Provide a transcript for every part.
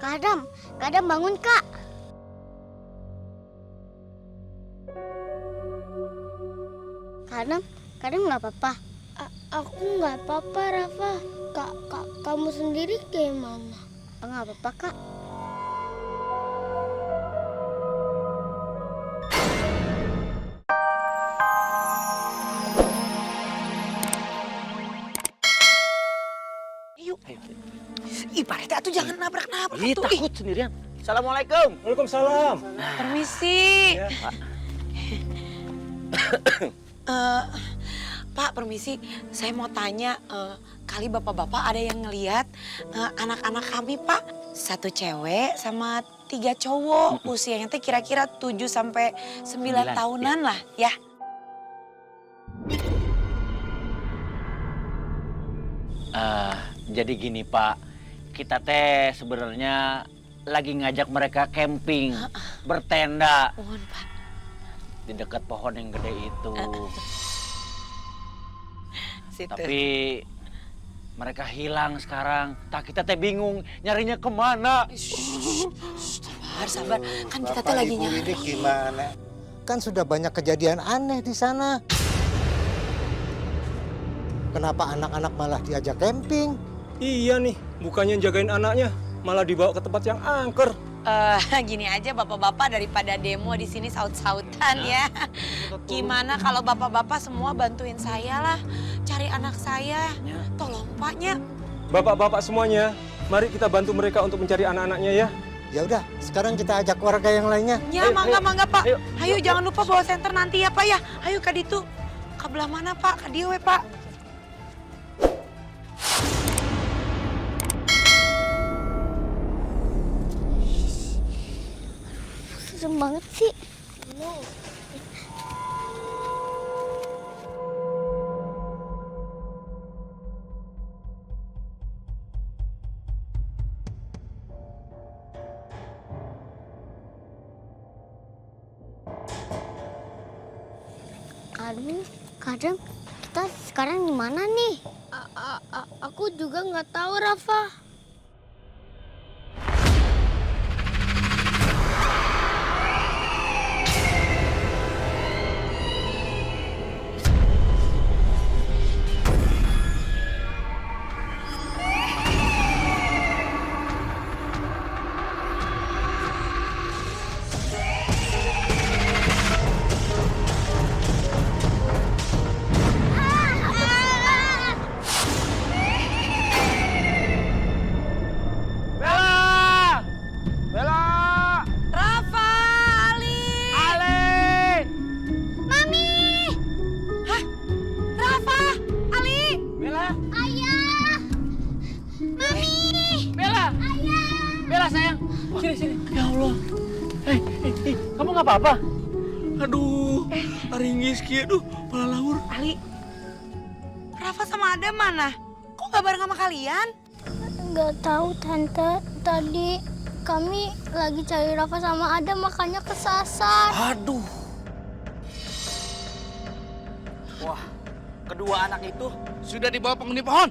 Kadam, Kadam bangun Kak. Kadam, Kadam nggak apa-apa. Aku nggak apa-apa, Rafa. Kamu sendiri gimana? Nggak apa-apa Kak. Yuk. Ih, Pak Rete, atuh jangan nabrak-nabrak. Ih, Atuh. takut sendirian. Assalamualaikum. Waalaikumsalam. Permisi. Ya, Pak. Pak, permisi. Saya mau tanya, kali bapak-bapak ada yang ngelihat anak-anak kami, Pak. 1 cewek sama 3 cowok. Usianya teh kira-kira 7 sampai 9 tahunan lah, ya. Jadi gini Pak, kita teh sebenarnya lagi ngajak mereka camping, bertenda Mohon, Pak. di dekat pohon yang gede itu. Situ. Tapi mereka hilang sekarang. Tak kita teh bingung nyarinya kemana. Sabar, sabar. Kan kita teh lagi Ibu nyari. ini gimana? Kan sudah banyak kejadian aneh di sana. Kenapa anak-anak malah diajak camping? Iya nih, bukannya jagain anaknya, malah dibawa ke tempat yang angker. Gini aja bapak-bapak daripada demo di sini saut-sautan ya. Gimana kalau bapak-bapak semua bantuin saya lah cari anak saya. Tolong Paknya. Bapak-bapak semuanya, mari kita bantu mereka untuk mencari anak-anaknya ya. Ya udah, sekarang kita ajak warga yang lainnya. Ya mangga Pak. Ayo. Ayo jangan lupa bawa senter nanti ya Pak ya. Ayo Kak Ditu. Ke belah mana Pak? Ke dia we Pak. Serem banget sih. Aduh, Kadam, kita sekarang di mana nih? Aku juga nggak tahu, Rafa. Bella! Bella! Rafa, Ali. Ale! Mami. Hah? Rafa, Ali. Bella! Ayah! Mami! Bella! Bella sayang, sini sini. Ya Allah. Kamu nggak apa-apa? Aduh, haringis kieu, aduh, pala laur. Ali. Rafa sama Adam mana? Kok nggak bareng sama kalian? Nggak tahu, Tante. Tadi kami lagi cari Rafa sama Adam, makanya kesasar. Aduh. Wah, kedua anak itu sudah dibawa penghuni pohon.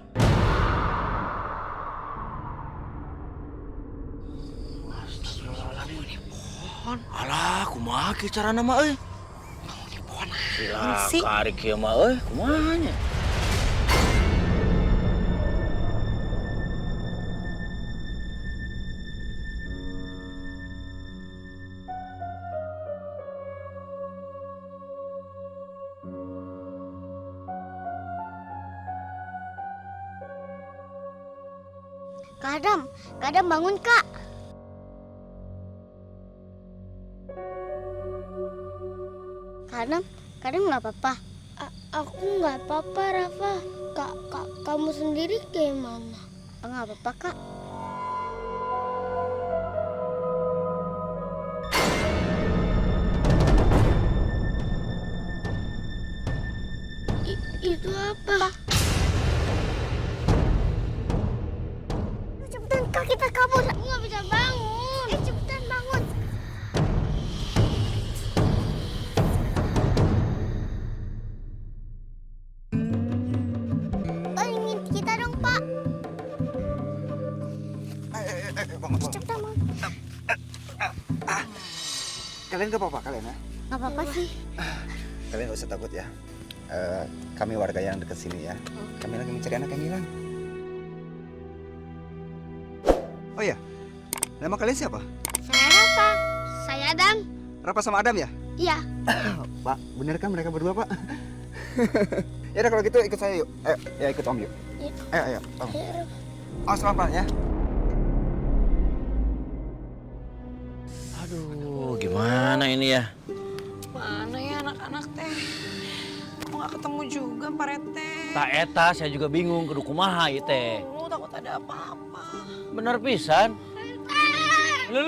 Alah, kumaha kieu carana mah euy? Penghuni pohon Sila kari kieu mah euy, kumaha nya? Kadam, Kadam bangun Kak. Kadam, Kadam nggak apa-apa. Aku nggak apa-apa, Rafa. Kamu sendiri gimana? Nggak apa-apa Kak. Itu apa? Cepetan Kak, kita kabur. Aku nggak bisa bangun. Cepetan bangun. Ingin kita dong Pak. Bangun, bangun. Cepetan bangun. Kalian gak apa-apa kalian ya? Nggak apa-apa sih. Kalian gak usah takut ya. Kami warga yang dekat sini ya. Kami lagi mencari anak yang hilang. Oh ya, nama kalian siapa? Saya Rafa. Saya Adam. Rafa sama Adam ya? Iya. Pak, bener kan mereka berdua, Pak? Ya udah kalau gitu ikut saya yuk. Ayo, ya ikut Om yuk. Iya. Ayo, Om. Awas pelan ya. Aduh, gimana ini ya? Mana ya anak-anak teh? Kok nggak ketemu juga Pak Rete? Tak eta, saya juga bingung kudu kumaha ieu teh. Lu takut ada apa-apa. Bener pisan. Lu.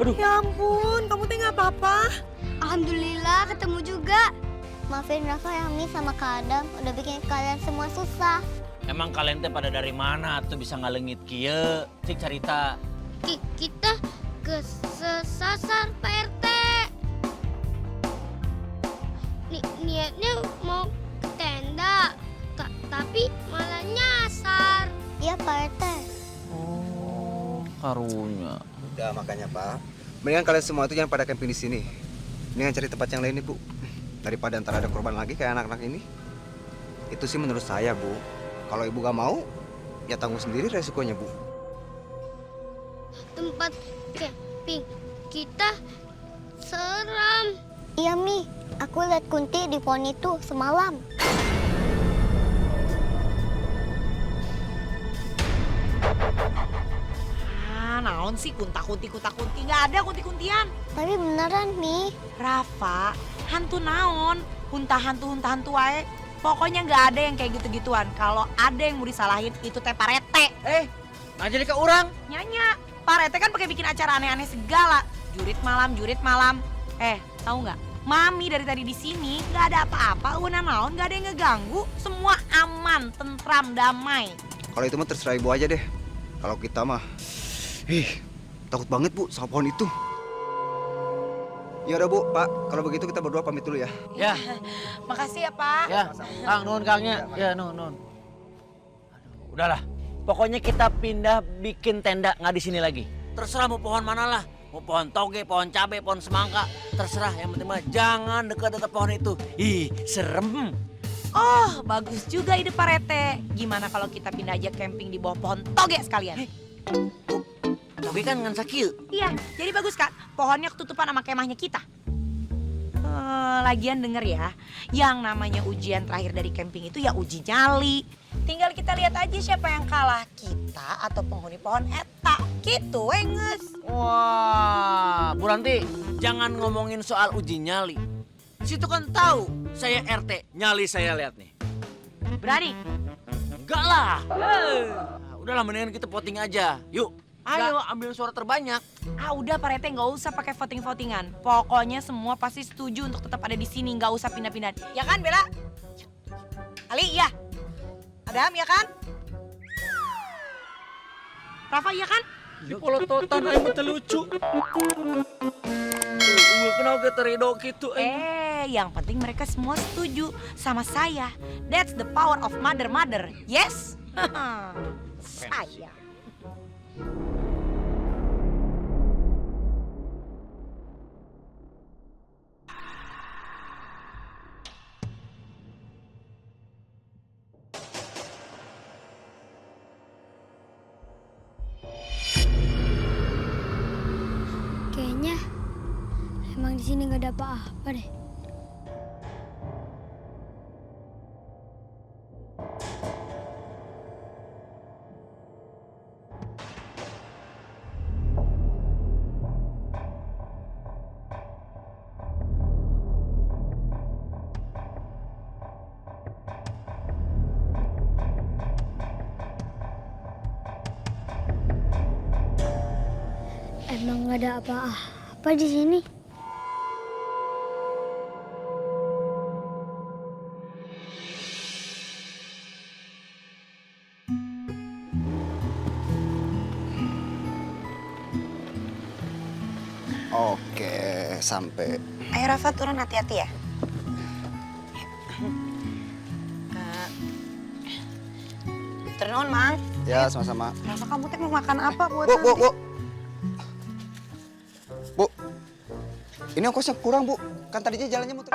Aduh. Ya ampun, kamu teh nggak apa-apa? Alhamdulillah ketemu juga. Maafin Rafa ya Mi sama Kak Adam udah bikin kalian semua susah. Emang kalian teh pada dari mana tuh bisa ngalengit kieu? Cik cerita. Kita kesasar Pak RT. Niatnya mau ke tenda, tapi malah nyasar. Iya Pak RT. Oh, karunya. Udah makanya, Pak. Mendingan kalian semua itu jangan pada camping di sini. Mendingan cari tempat yang lain nih, Bu. Daripada ntar ada korban lagi kayak anak-anak ini. Itu sih menurut saya, Bu. Kalau Ibu gak mau, ya tanggung sendiri resikonya, Bu. Tempat camping kita seram. Iya Mi, aku lihat Kunti di pohon itu semalam. Naon sih kunta-kunti. Nggak ada kunti-kuntian. Tapi beneran Mi. Rafa, hantu naon? Hantu wae. Pokoknya nggak ada yang kayak gitu-gituan. Kalau ada yang mau disalahin, itu teh Pak Rete. Nah jadi ke orang. Nyanya, Pak Rete kan pakai bikin acara aneh-aneh segala. Jurit malam. Tahu nggak? Mami dari tadi di sini nggak ada apa-apa. Una naon, nggak ada yang ngeganggu. Semua aman, tentram, damai. Kalau itu mah terserah Ibu aja deh. Kalau kita mah, takut banget, Bu, sama pohon itu. Ya udah, Bu, Pak, kalau begitu kita berdua pamit dulu ya. Ya, Makasih ya Pak. ya. Kang, nuhun Kangnya. Ya, nuhun. Aduh, udahlah. Pokoknya kita pindah bikin tenda nggak di sini lagi. Terserah mau pohon mana lah. Mau pohon toge, pohon cabe, pohon semangka. Terserah, yang penting mah jangan dekat-dekat pohon itu. Ih, serem. Oh, bagus juga ide Pak Rete. Gimana kalau kita pindah aja camping di bawah pohon toge sekalian? Toge kan ngan sakil. Iya, jadi bagus Kak. Pohonnya ketutupan sama kemahnya kita. Lagian denger ya, yang namanya ujian terakhir dari camping itu ya uji nyali. Tinggal kita lihat aja siapa yang kalah, kita atau penghuni pohon eta. Gitu, wenges. Wah, Bu Ranti, jangan ngomongin soal uji nyali. Situ kan tahu saya RT, nyali saya lihat nih. Berani? Enggak lah. Udahlah mendingan kita voting aja. Yuk, ayo ambil suara terbanyak. Udah Pak Rete, nggak usah pakai voting-votingan. Pokoknya semua pasti setuju untuk tetap ada di sini, nggak usah pindah-pindah. Ya kan Bella? Ali, iya. Adam, ya kan? Rafa, iya kan? Di polototan aing mah teu lucu. Kenapa kita ridho gitu? Yang penting mereka semua setuju sama saya. That's the power of mother. Yes? Saya. Kayaknya emang di sini nggak ada apa-apa deh. Emang nggak ada apa-apa di sini. Oke, sampai. Ayo Rafa, turun hati-hati ya. Turun, Mang. Ya, sama-sama. Rafa, kamu teh mau makan apa buat Bu, nanti? Bu. Ini ongkosnya kurang, Bu. Kan tadinya jalannya muter.